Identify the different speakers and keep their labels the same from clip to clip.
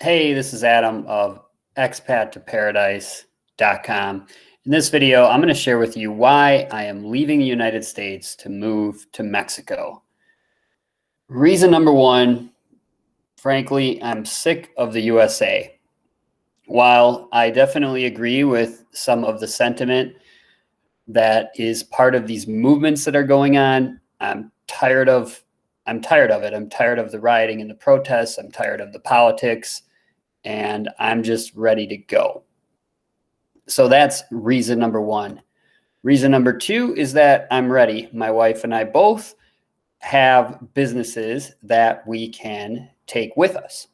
Speaker 1: Hey, this is Adam of expattoparadise.com. In this video, I'm going to share with you why I am leaving the United States to move to Mexico. Reason number one, frankly, I'm sick of the USA. While I definitely agree with some of the sentiment that is part of these movements that are going on, I'm tired of it. I'm tired of the rioting and the protests. I'm tired of the politics, and I'm just ready to go. So that's reason number one. Reason number two is that I'm ready. My wife and I both have businesses that we can take with us.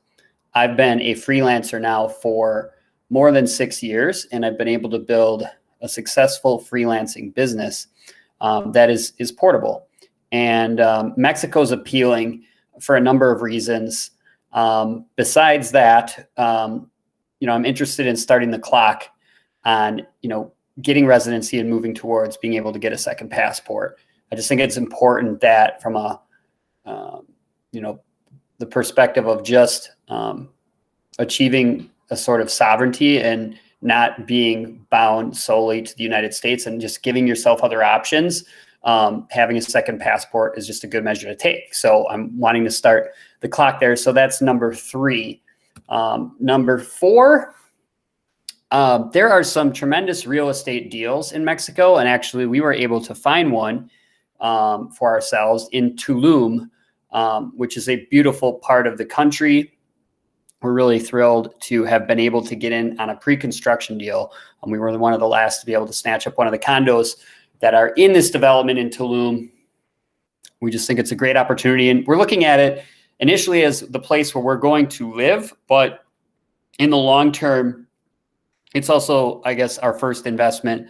Speaker 1: I've been a freelancer now for more than 6 years, and I've been able to build a successful freelancing business that is portable. And Mexico's appealing for a number of reasons. Besides that, I'm interested in starting the clock on, getting residency and moving towards being able to get a second passport. I just think it's important that from the perspective of just achieving a sort of sovereignty and not being bound solely to the United States and just giving yourself other options. Having a second passport is just a good measure to take. So I'm wanting to start the clock there. So that's number three. Number four, there are some tremendous real estate deals in Mexico. And actually we were able to find one for ourselves in Tulum, which is a beautiful part of the country. We're really thrilled to have been able to get in on a pre-construction deal. We were one of the last to be able to snatch up one of the condos that are in this development in Tulum. We just think it's a great opportunity. And we're looking at it initially as the place where we're going to live, but in the long term, it's also, I guess, our first investment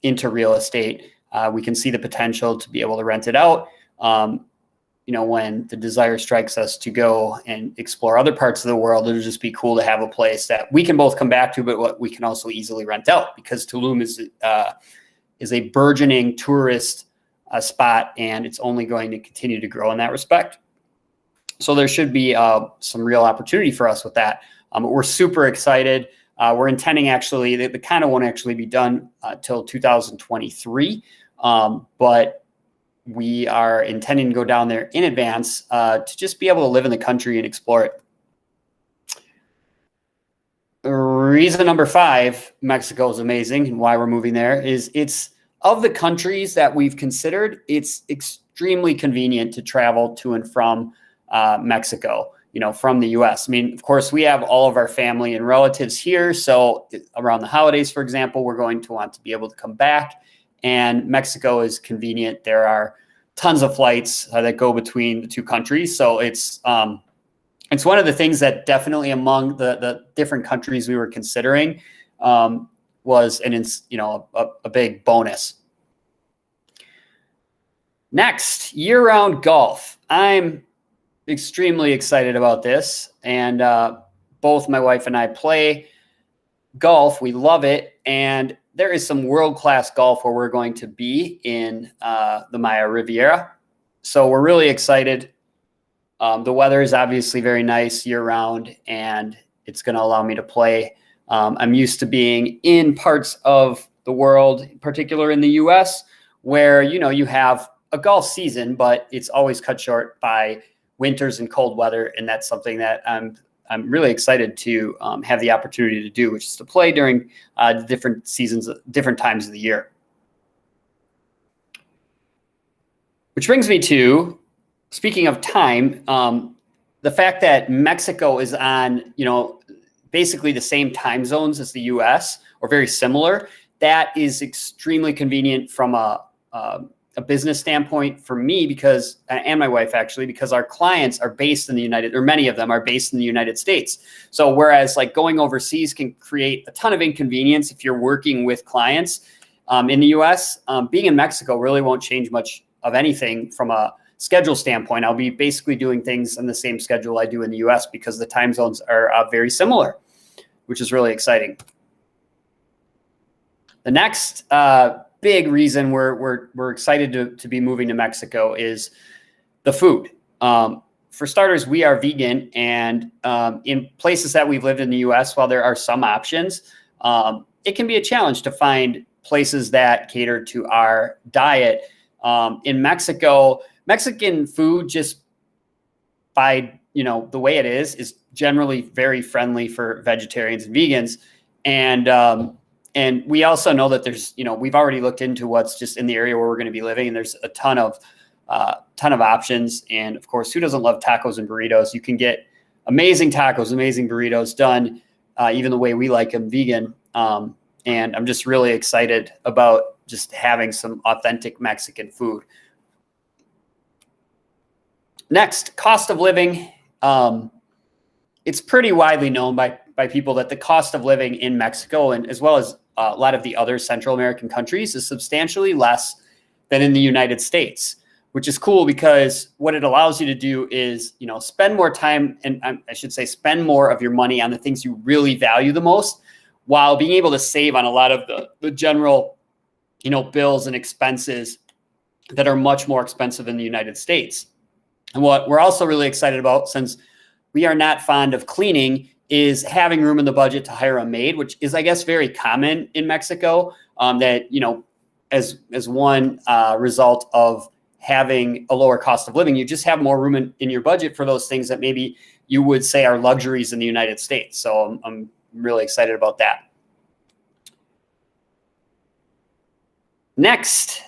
Speaker 1: into real estate. We can see the potential to be able to rent it out. When the desire strikes us to go and explore other parts of the world, it'll just be cool to have a place that we can both come back to, but what we can also easily rent out, because Tulum is a burgeoning tourist spot, and it's only going to continue to grow in that respect. So there should be some real opportunity for us with that. We're super excited. We're intending actually, the kind of won't actually be done till 2023, but we are intending to go down there in advance to just be able to live in the country and explore it. Reason number five, Mexico is amazing, and why we're moving there is it's of the countries that we've considered, it's extremely convenient to travel to and from Mexico, from the US. I mean, of course, we have all of our family and relatives here. So around the holidays, for example, we're going to want to be able to come back, and Mexico is convenient. There are tons of flights that go between the two countries. So it's one of the things that definitely among the different countries we were considering was a big bonus. Next, year-round golf. I'm extremely excited about this, and both my wife and I play golf. We love it, and there is some world-class golf where we're going to be in the Maya Riviera. So we're really excited. The weather is obviously very nice year-round, and it's going to allow me to play. I'm used to being in parts of the world, in particular in the US, where you have a golf season, but it's always cut short by winters and cold weather, and that's something that I'm really excited to have the opportunity to do, which is to play during different seasons, different times of the year. Which brings me to, speaking of time, the fact that Mexico is on, basically the same time zones as the US, or very similar. That is extremely convenient from a business standpoint for me, because, and my wife actually, because our clients are based in the many of them are based in the United States. So whereas like going overseas can create a ton of inconvenience if you're working with clients in the US, being in Mexico really won't change much of anything from a schedule standpoint. I'll be basically doing things on the same schedule I do in the US, because the time zones are very similar, which is really exciting. The next big reason we're excited to be moving to Mexico is the food. for starters, we are vegan, and in places that we've lived in the U.S., while there are some options, it can be a challenge to find places that cater to our diet. In Mexico, Mexican food, just by the way it is generally very friendly for vegetarians and vegans, and we also know that there's we've already looked into what's just in the area where we're going to be living, and there's a ton of options. And of course, who doesn't love tacos and burritos? You can get amazing tacos, amazing burritos done even the way we like them, vegan. And I'm just really excited about just having some authentic Mexican food. Next, cost of living. It's pretty widely known by people that the cost of living in Mexico, and as well as a lot of the other Central American countries, is substantially less than in the United States, which is cool because what it allows you to do is, spend more time, and I should say spend more of your money on the things you really value the most, while being able to save on a lot of the general, bills and expenses that are much more expensive in the United States. And what we're also really excited about, since we are not fond of cleaning, is having room in the budget to hire a maid, which is, I guess, very common in Mexico. That, as one result of having a lower cost of living, you just have more room in your budget for those things that maybe you would say are luxuries in the United States. So I'm really excited about that. Next,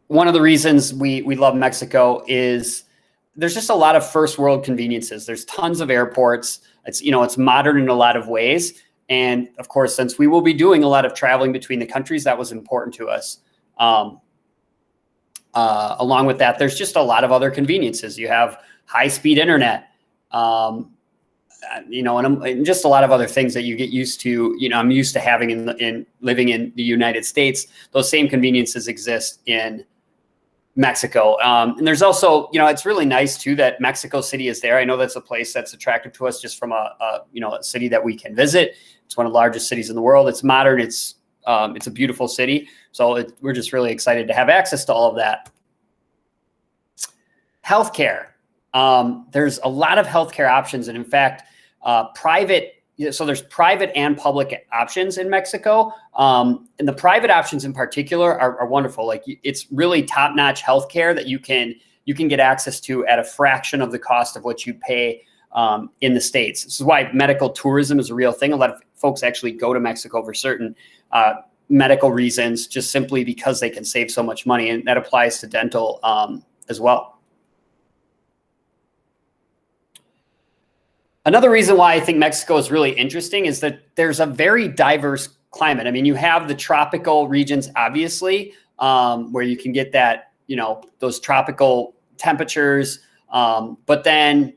Speaker 1: one of the reasons we love Mexico is there's just a lot of first world conveniences. There's tons of airports. It's modern in a lot of ways. And of course, since we will be doing a lot of traveling between the countries, that was important to us. Along with that, there's just a lot of other conveniences. You have high-speed internet, and just a lot of other things that you get used to. I'm used to having in living in the United States. Those same conveniences exist in Mexico. And there's also, it's really nice too that Mexico City is there. I know that's a place that's attractive to us just from a city that we can visit. It's one of the largest cities in the world. It's modern. It's a beautiful city. So we're just really excited to have access to all of that. Healthcare. There's a lot of healthcare options. And in fact, so there's private and public options in Mexico. And the private options in particular are wonderful. Like, it's really top-notch healthcare that you can get access to at a fraction of the cost of what you pay in the States. This is why medical tourism is a real thing. A lot of folks actually go to Mexico for certain medical reasons, just simply because they can save so much money. And that applies to dental as well. Another reason why I think Mexico is really interesting is that there's a very diverse climate. I mean, you have the tropical regions, obviously, where you can get that, those tropical temperatures. But then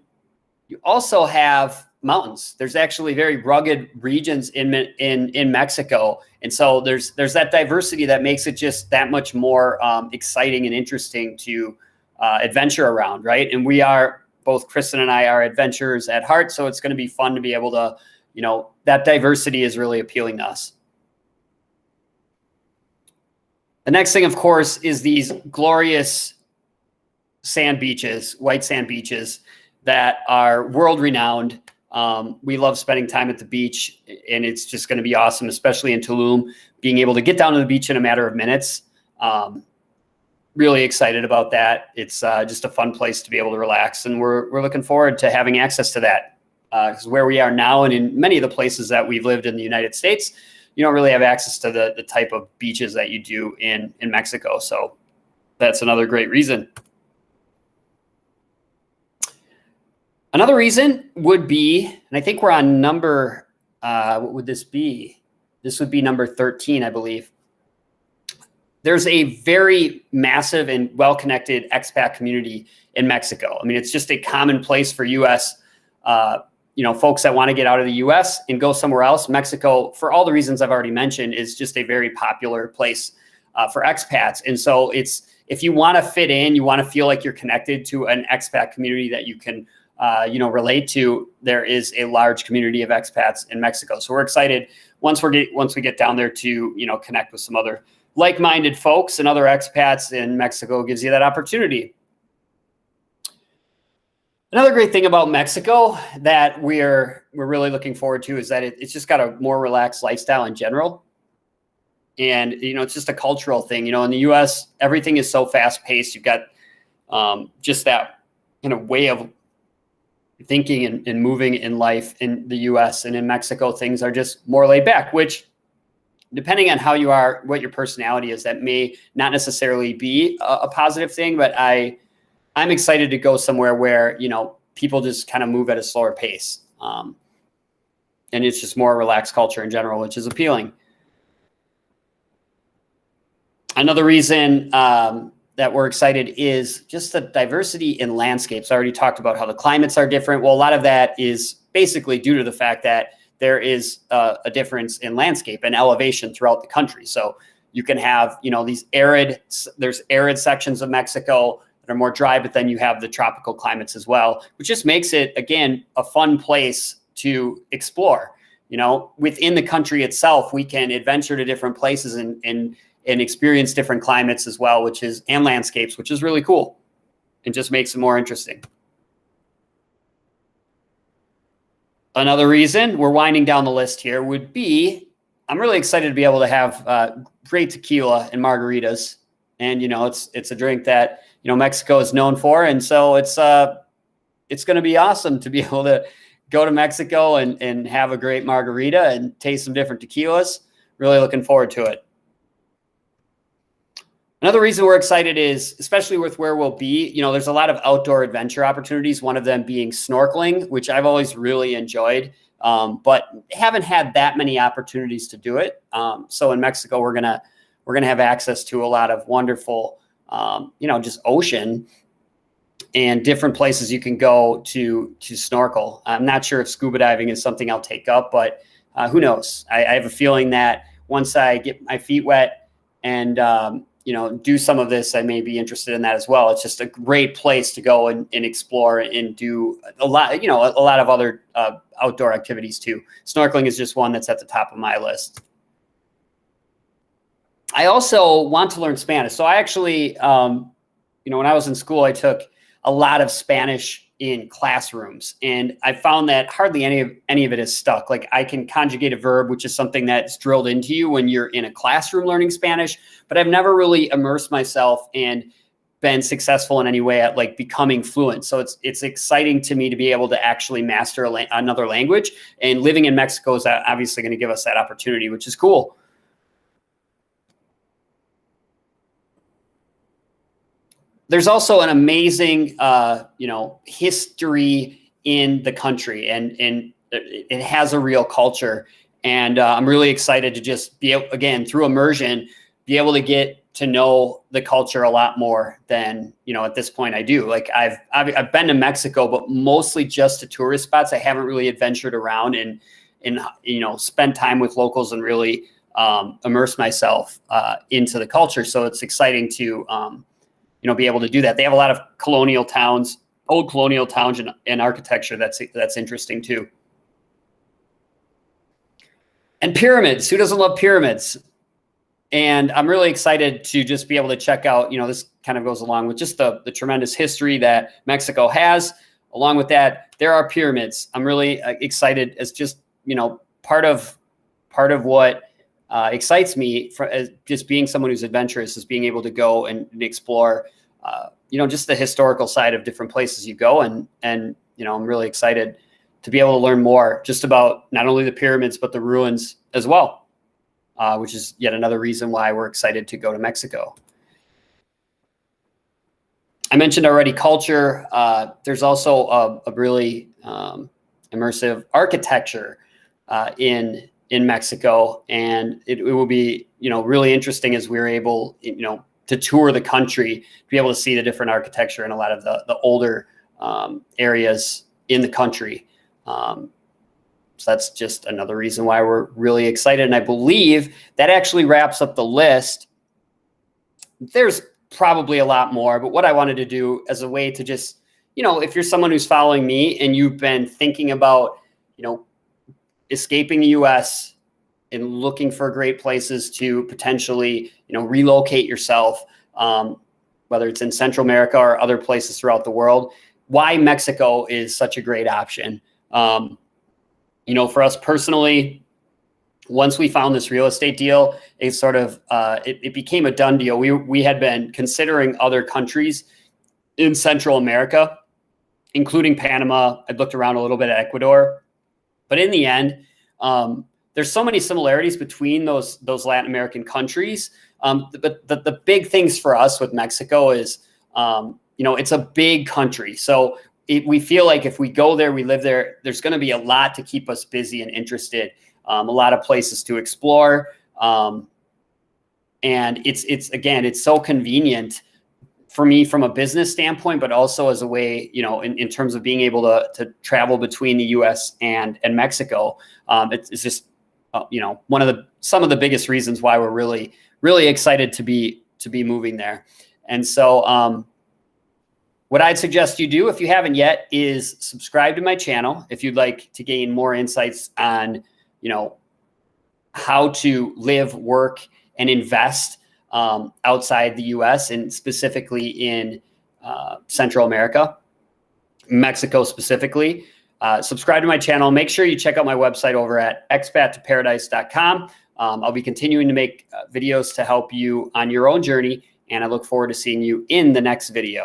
Speaker 1: you also have mountains. There's actually very rugged regions in Mexico. And so there's that diversity that makes it just that much more exciting and interesting to adventure around, right? And both Kristin and I are adventurers at heart, so it's going to be fun to be able to, that diversity is really appealing to us. The next thing, of course, is these glorious sand beaches, white sand beaches that are world-renowned. We love spending time at the beach, and it's just going to be awesome, especially in Tulum, being able to get down to the beach in a matter of minutes. Really excited about that. It's just a fun place to be able to relax, and we're looking forward to having access to that. Because where we are now, and in many of the places that we've lived in the United States, you don't really have access to the type of beaches that you do in Mexico. So that's another great reason. Another reason would be, and I think we're on number, what would this be? This would be number 13, I believe. There's a very massive and well-connected expat community in Mexico. I mean, it's just a common place for U.S. Folks that want to get out of the U.S. and go somewhere else. Mexico, for all the reasons I've already mentioned, is just a very popular place for expats. And so if you want to fit in, you want to feel like you're connected to an expat community that you can, relate to, there is a large community of expats in Mexico. So we're excited once we get down there to, connect with some other like-minded folks and other expats in Mexico. Gives you that opportunity. Another great thing about Mexico that we're really looking forward to is that it's just got a more relaxed lifestyle in general. And, it's just a cultural thing. In the US, everything is so fast paced. You've got just that way of thinking and moving in life in the US. And in Mexico, things are just more laid back, which, depending on how you are, what your personality is, that may not necessarily be a positive thing. But I'm excited to go somewhere where, people just kind of move at a slower pace. And it's just more relaxed culture in general, which is appealing. Another reason that we're excited is just the diversity in landscapes. I already talked about how the climates are different. Well, a lot of that is basically due to the fact that there is a difference in landscape and elevation throughout the country. So you can have, there's arid sections of Mexico that are more dry, but then you have the tropical climates as well, which just makes it, again, a fun place to explore. Within the country itself, we can adventure to different places and experience different climates as well, and landscapes, which is really cool. It just makes it more interesting. Another reason, we're winding down the list here, would be I'm really excited to be able to have great tequila and margaritas. And, it's a drink that, Mexico is known for. And so it's going to be awesome to be able to go to Mexico and have a great margarita and taste some different tequilas. Really looking forward to it. Another reason we're excited is, especially with where we'll be, there's a lot of outdoor adventure opportunities, one of them being snorkeling, which I've always really enjoyed, but haven't had that many opportunities to do it. So in Mexico, we're gonna have access to a lot of wonderful, just ocean and different places you can go to snorkel. I'm not sure if scuba diving is something I'll take up, but who knows? I have a feeling that once I get my feet wet and do some of this, I may be interested in that as well. It's just a great place to go and explore and do a lot of other outdoor activities too. Snorkeling is just one that's at the top of my list. I also want to learn Spanish. So I actually, when I was in school, I took a lot of Spanish in classrooms, and I found that hardly any of it is stuck. Like, I can conjugate a verb, which is something that's drilled into you when you're in a classroom learning Spanish, but I've never really immersed myself and been successful in any way at becoming fluent. So it's exciting to me to be able to actually master another language, and living in Mexico is obviously going to give us that opportunity, which is cool. There's also an amazing, history in the country, and it has a real culture. And I'm really excited to just be able, again, through immersion, be able to get to know the culture a lot more than, at this point I do. Like, I've been to Mexico, but mostly just to tourist spots. I haven't really adventured around and spent time with locals and really immerse myself into the culture. So it's exciting to, be able to do that. They have a lot of old colonial towns and architecture that's interesting too. And pyramids. Who doesn't love pyramids? And I'm really excited to just be able to check out, this kind of goes along with just the tremendous history that Mexico has. Along with that, there are pyramids. I'm really excited as just, part of what excites me as just being someone who's adventurous is being able to go and explore, just the historical side of different places you go. And I'm really excited to be able to learn more just about not only the pyramids, but the ruins as well, which is yet another reason why we're excited to go to Mexico. I mentioned already culture. There's also a really immersive architecture in Mexico, and it will be really interesting as we're able to tour the country, to be able to see the different architecture in a lot of the older areas in the country. So that's just another reason why we're really excited. And I believe that actually wraps up the list. There's probably a lot more, but what I wanted to do as a way to just, if you're someone who's following me and you've been thinking about, escaping the US and looking for great places to potentially, relocate yourself, whether it's in Central America or other places throughout the world, why Mexico is such a great option. You know, for us personally, once we found this real estate deal, it sort of it became a done deal. We had been considering other countries in Central America, including Panama. I'd looked around a little bit at Ecuador, but in the end, there's so many similarities between those Latin American countries. But the big things for us with Mexico is, you know, it's a big country. So we feel like if we go there, we live there, there's going to be a lot to keep us busy and interested, a lot of places to explore. And it's so convenient for me from a business standpoint, but also as a way, you know, in terms of being able to travel between the US and Mexico. It's just, you know, some of the biggest reasons why we're really, really excited to be moving there. And so, what I'd suggest you do, if you haven't yet, is subscribe to my channel if you'd like to gain more insights on, you know, how to live, work, and invest outside the US, and specifically in Central America, Mexico specifically. Subscribe to my channel. Make sure you check out my website over at expattoparadise.com. I'll be continuing to make videos to help you on your own journey, and I look forward to seeing you in the next video.